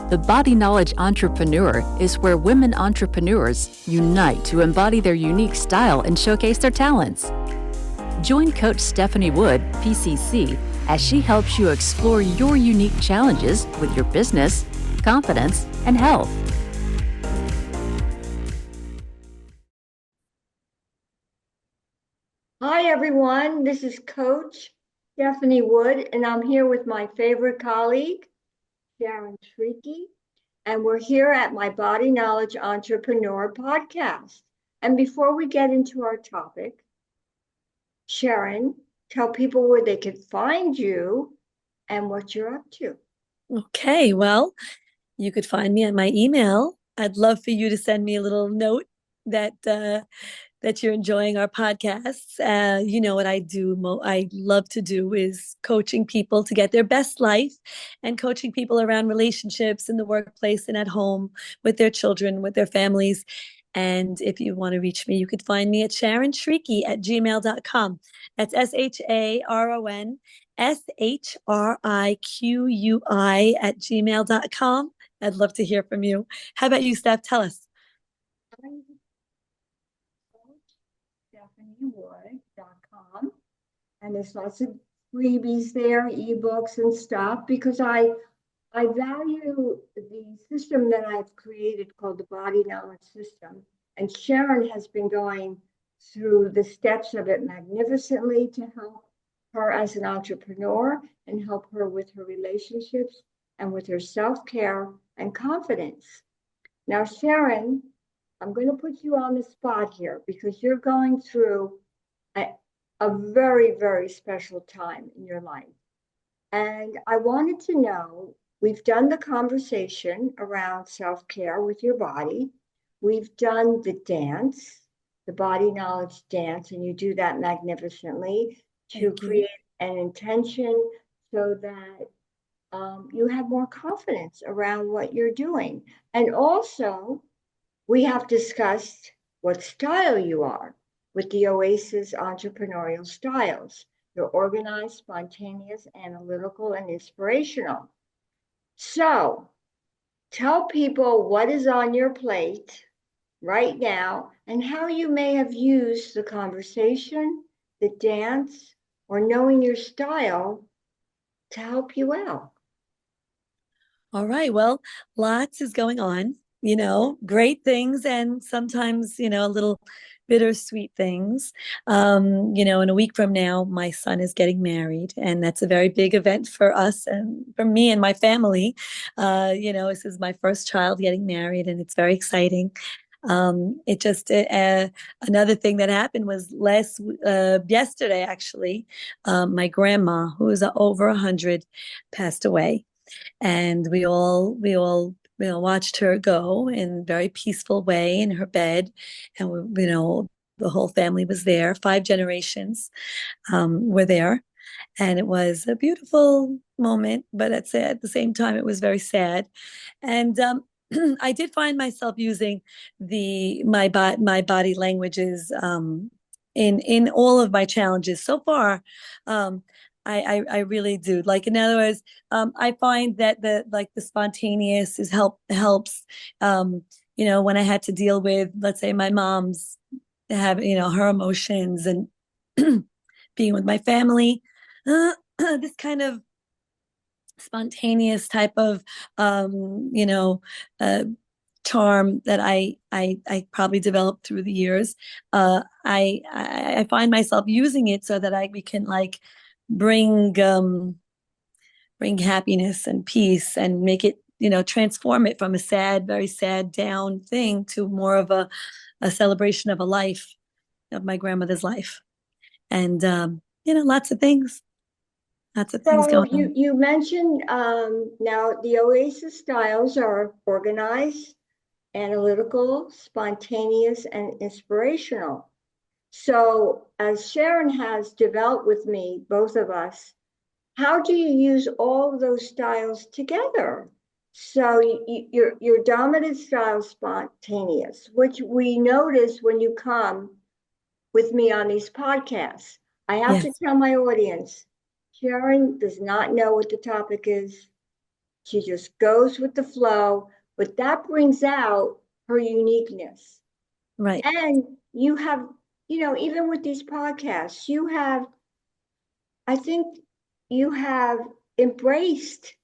The Body Knowledge Entrepreneur is where women entrepreneurs unite to embody their unique style and showcase their talents. Join Coach Stephanie Wood, PCC, as she helps you explore your unique challenges with your business, confidence, and health. Hi, everyone. This is Coach Stephanie Wood, and I'm here with my favorite colleague, Sharon Shriqui, and we're here at my Body Knowledge Entrepreneur podcast. And before we get into our topic, Sharon, tell people where they can find you and what you're up to. Okay, well, you could find me at my email. I'd love for you to send me a little note that you're enjoying our podcasts. You know what I do? I love to do is coaching people to get their best life and coaching people around relationships in the workplace and at home with their children, with their families. And if you want to reach me, you could find me at SharonShriqui@gmail.com. That's SharonShriqui@gmail.com. I'd love to hear from you. How about you, Steph? Tell us. StephanieWood.com, and there's lots of freebies there, ebooks and stuff, because I value the system that I've created called the Body Knowledge System, and Sharon has been going through the steps of it magnificently to help her as an entrepreneur and help her with her relationships and with her self-care and confidence. Now, Sharon, I'm going to put you on the spot here because you're going through a very, very special time in your life. And I wanted to know, we've done the conversation around self-care with your body. We've done the dance, the body knowledge dance, and you do that magnificently to create an intention so that you have more confidence around what you're doing. And also, we have discussed what style you are with the Oasis entrepreneurial styles. You're organized, spontaneous, analytical, and inspirational. So tell people what is on your plate right now and how you may have used the conversation, the dance, or knowing your style to help you out. All right. Well, lots is going on, great things and sometimes, a little bittersweet things. In a week from now, my son is getting married, and that's a very big event for us and for me and my family. This is my first child getting married, and it's very exciting. Another thing that happened was yesterday, actually, my grandma, who is over 100, passed away. And we all watched her go in a very peaceful way in her bed, and the whole family was there. 5 generations were there, and it was a beautiful moment. But at the same time, it was very sad. And I did find myself using my body languages in all of my challenges so far. I really do. Like, in other words, I find that the spontaneous helps. When I had to deal with, let's say, my mom's her emotions and being with my family, this kind of spontaneous type of charm that I probably developed through the years. I find myself using it so that we can bring happiness and peace and make it, transform it from a sad, very sad down thing to more of a celebration of a life, of my grandmother's life. And lots of things going on. You mentioned now the Oasis styles are organized, analytical, spontaneous, and inspirational. So as Sharon has developed with me, both of us, how do you use all of those styles together? So your dominant style is spontaneous, which we notice when you come with me on these podcasts. I have to tell my audience, Sharon does not know what the topic is. She just goes with the flow, but that brings out her uniqueness. Right. And you have, even with these podcasts, I think you have embraced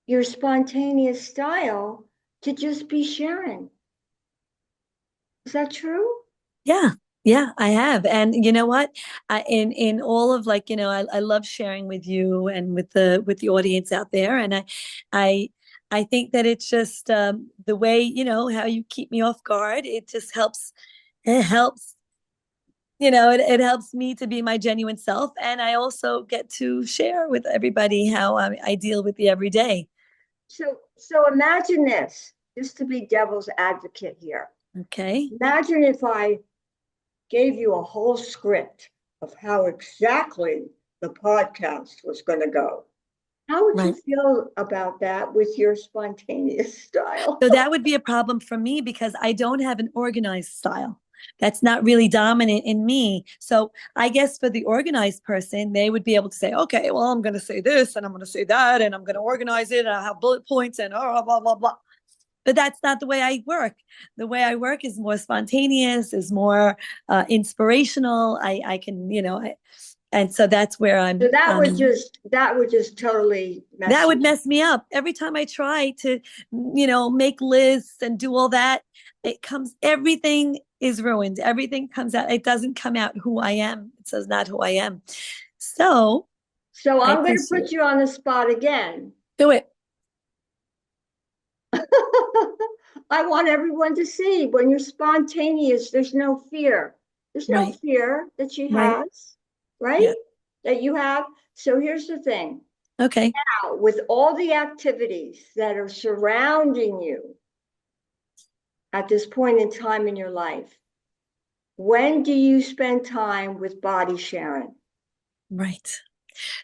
your spontaneous style to just be Sharon. Is that true? Yeah. Yeah, I have. And you know what? In all of like, I love sharing with you and with the audience out there. And I I think that it's just the way, how you keep me off guard. It helps, it helps me to be my genuine self. And I also get to share with everybody how I deal with the everyday. So imagine this, just to be devil's advocate here. Okay. Imagine if I gave you a whole script of how exactly the podcast was going to go. How would you Right. feel about that with your spontaneous style? So that would be a problem for me because I don't have an organized style. That's not really dominant in me. So I guess for the organized person, they would be able to say, okay, well, I'm going to say this and I'm going to say that and I'm going to organize it and I'll have bullet points and blah, blah, blah. But that's not the way I work. The way I work is more spontaneous, is more inspirational. I can, and so that's where I'm. So that would just totally That would mess me up. Every time I try to, make lists and do all that, everything is ruined. Everything comes out. It doesn't come out who I am. It says not who I am. So I'm going to put you on the spot again. Do it. I want everyone to see when you're spontaneous, there's no fear. There's no fear that she has, right? Yeah. That you have. So here's the thing. Okay. Now, with all the activities that are surrounding you at this point in time in your life, when do you spend time with Body Sharon? Right.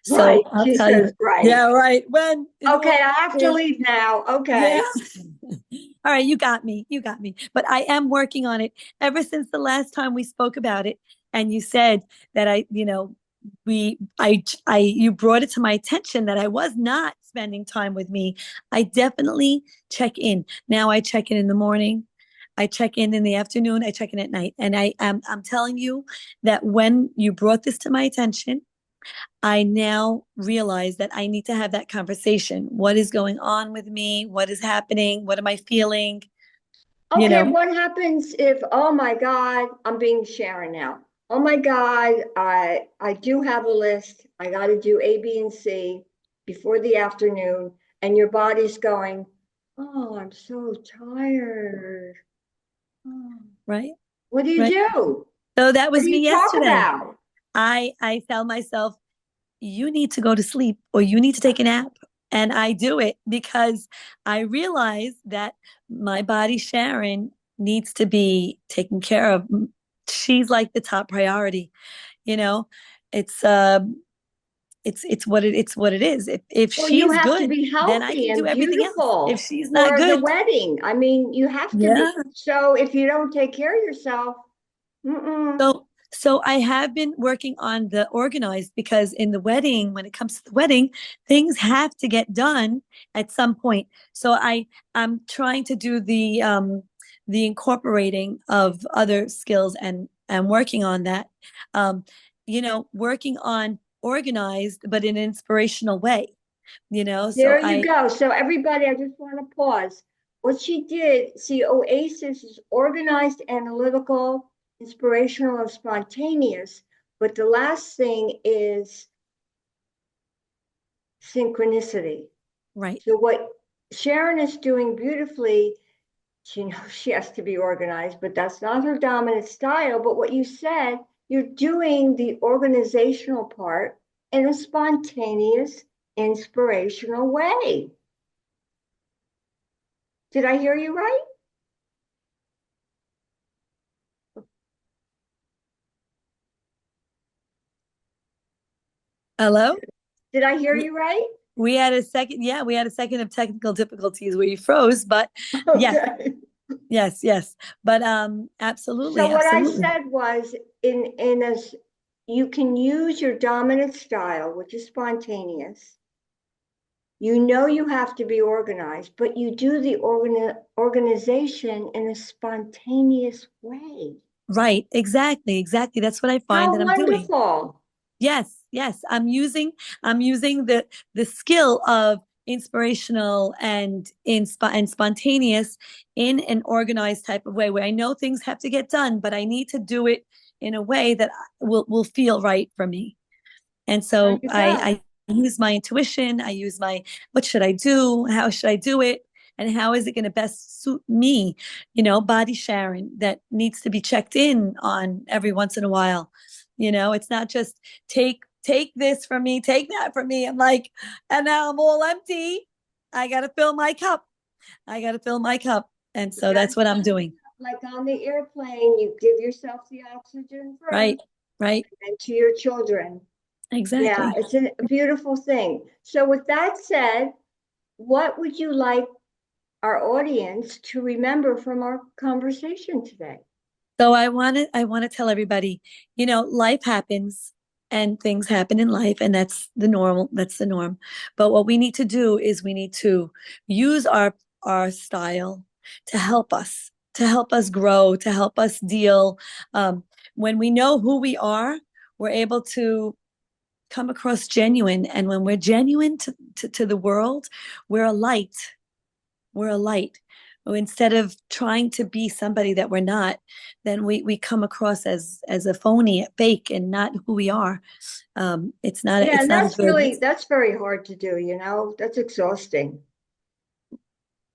So right. I'll tell you. Right. Yeah, right. When? Okay, I have to leave now. Okay. Yeah. All right, you got me. You got me. But I am working on it ever since the last time we spoke about it. And you said that you brought it to my attention that I was not spending time with me. I definitely check in. Now I check in the morning. I check in the afternoon. I check in at night. And I'm telling you that when you brought this to my attention, I now realize that I need to have that conversation. What is going on with me? What is happening? What am I feeling? Okay, what happens if, oh my God, I'm being Sharon now. Oh my God, I do have a list. I got to do A, B, and C before the afternoon. And your body's going, oh, I'm so tired. Oh. Right. What do you do? So that was me yesterday. Talk about? I tell myself, you need to go to sleep or you need to take a nap. And I do it because I realize that my body, Sharon, needs to be taken care of. She's like the top priority. It's what it is. If she's good, then I can do everything else. If she's not good, the wedding. I mean, you have to be. So if you don't take care of yourself, So I have been working on the organized because in the wedding, when it comes to the wedding, things have to get done at some point. So I'm trying to do the incorporating of other skills and working on that. Working on organized, but in an inspirational way. There you go. So everybody, I just want to pause. What she did, see, Oasis is organized, analytical, inspirational, and spontaneous. But the last thing is synchronicity. Right. So what Sharon is doing beautifully, she knows she has to be organized, but that's not her dominant style. But what you said, you're doing the organizational part in a spontaneous, inspirational way. Did I hear you right? Hello? Did I hear you right? We had a second of technical difficulties where you froze, but okay. Yes. But absolutely. So what absolutely. I said was you can use your dominant style, which is spontaneous. You know you have to be organized, but you do the organization in a spontaneous way. Right. Exactly. That's what I find How that I'm doing. wonderful. Yes, yes. I'm using the skill of inspirational and spontaneous in an organized type of way where I know things have to get done, but I need to do it in a way that will feel right for me. And There so you go. I use my intuition. I use my, what should I do? How should I do it? And how is it going to best suit me? Body Sharon that needs to be checked in on every once in a while. It's not just take this from me, take that from me. I'm like, and now I'm all empty. I got to fill my cup. I got to fill my cup. And so that's what I'm doing. Like on the airplane, you give yourself the oxygen first. Right. Right. And to your children. Exactly. Yeah, it's a beautiful thing. So with that said, what would you like our audience to remember from our conversation today? So I want to tell everybody, life happens and things happen in life, and that's the norm. But what we need to do is we need to use our style to help us grow, to help us deal. When we know who we are, we're able to come across genuine. And when we're genuine to the world, we're a light. We're a light. Instead of trying to be somebody that we're not, then we come across as a phony, a fake, and not who we are. It's not. Yeah, It's and not good. that's very hard to do, That's exhausting.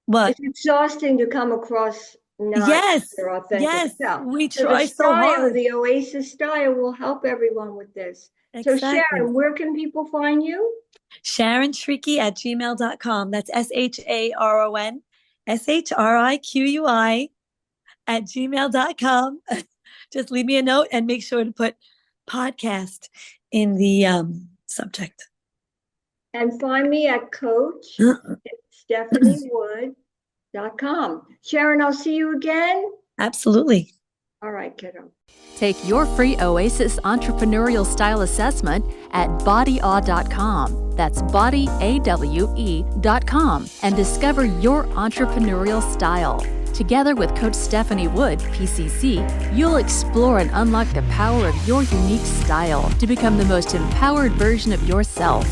What? It's exhausting to come across not Yes, your authentic self. we So the try so style, hard. the Oasis style will help everyone with this. So Exactly. Sharon, where can people find you? Sharon Shriqui at gmail.com. That's SharonShriqui at gmail.com. Just leave me a note and make sure to put podcast in the subject. And find me at Coach StephanieWood.com. Sharon, I'll see you again. Absolutely. All right, kiddo. Take your free Oasis Entrepreneurial Style Assessment at bodyawe.com. That's bodyawe.com and discover your entrepreneurial style. Together with Coach Stephanie Wood, PCC, you'll explore and unlock the power of your unique style to become the most empowered version of yourself.